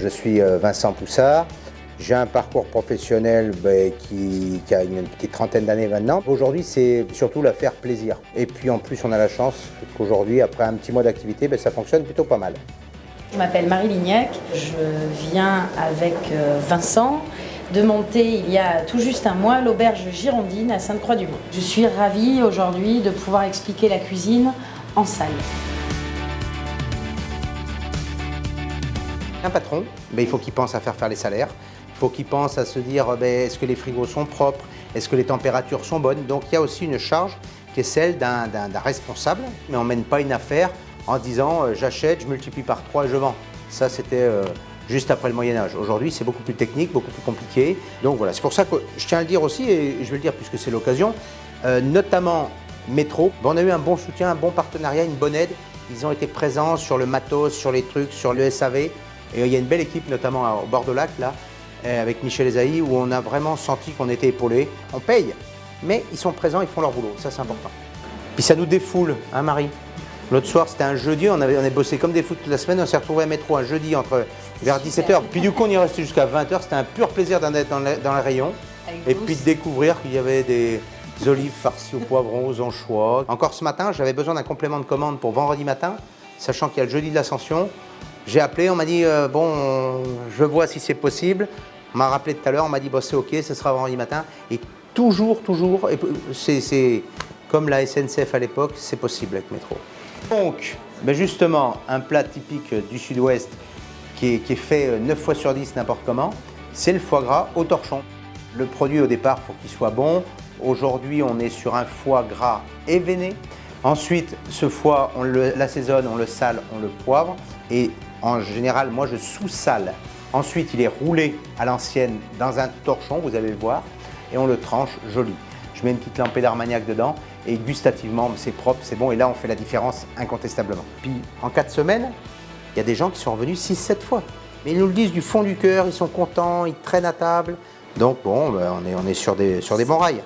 Je suis Vincent Poussard. J'ai un parcours professionnel qui a une petite trentaine d'années maintenant. Aujourd'hui, c'est surtout la faire plaisir. Et puis en plus, on a la chance qu'aujourd'hui, après un petit mois d'activité, ça fonctionne plutôt pas mal. Je m'appelle Marie Lignac, je viens avec Vincent de monter il y a tout juste un mois l'auberge Girondine à Sainte-Croix-du-Mont. Je suis ravie aujourd'hui de pouvoir expliquer la cuisine en salle. Un patron, il faut qu'il pense à faire les salaires. Il faut qu'il pense à se dire est-ce que les frigos sont propres, est-ce que les températures sont bonnes. Donc il y a aussi une charge qui est celle d'un responsable, mais on ne mène pas une affaire en disant j'achète, je multiplie par 3 et je vends. Ça c'était juste après le Moyen-Âge. Aujourd'hui c'est beaucoup plus technique, beaucoup plus compliqué. Donc voilà, c'est pour ça que je tiens à le dire aussi, et je vais le dire puisque c'est l'occasion, notamment Métro, on a eu un bon soutien, un bon partenariat, une bonne aide. Ils ont été présents sur le matos, sur les trucs, sur le SAV. Et il y a une belle équipe, notamment au bord de lac, là, avec Michel Esaïe, où on a vraiment senti qu'on était épaulés. On paye, mais ils sont présents, ils font leur boulot, ça c'est important. Puis ça nous défoule, hein Marie? L'autre soir, c'était un jeudi, on a bossé comme des fous toute la semaine, on s'est retrouvés à Métro un jeudi vers 17h. Puis du coup, on y est resté jusqu'à 20h, c'était un pur plaisir d'en être dans le rayon. Et puis de découvrir qu'il y avait des olives farcies au poivron, aux anchois. Encore ce matin, j'avais besoin d'un complément de commande pour vendredi matin, sachant qu'il y a le jeudi de l'Ascension. J'ai appelé, on m'a dit bon, je vois si c'est possible. On m'a rappelé tout à l'heure, on m'a dit c'est ok, ce sera vendredi matin. Et toujours, c'est comme la SNCF à l'époque, c'est possible avec Métro. Donc, justement, un plat typique du Sud-Ouest qui est fait 9 fois sur 10 n'importe comment, c'est le foie gras au torchon. Le produit au départ, il faut qu'il soit bon. Aujourd'hui, on est sur un foie gras événé. Ensuite, ce foie, on l'assaisonne, on le sale, on le poivre. Et en général, moi, je sous-sale. Ensuite, il est roulé à l'ancienne dans un torchon, vous allez le voir, et on le tranche joli. Je mets une petite lampée d'Armagnac dedans, et gustativement, c'est propre, c'est bon. Et là, on fait la différence incontestablement. Puis, en 4 semaines, il y a des gens qui sont revenus 6-7 fois. Mais ils nous le disent du fond du cœur, ils sont contents, ils traînent à table. Donc, bon, on est sur des bons rails.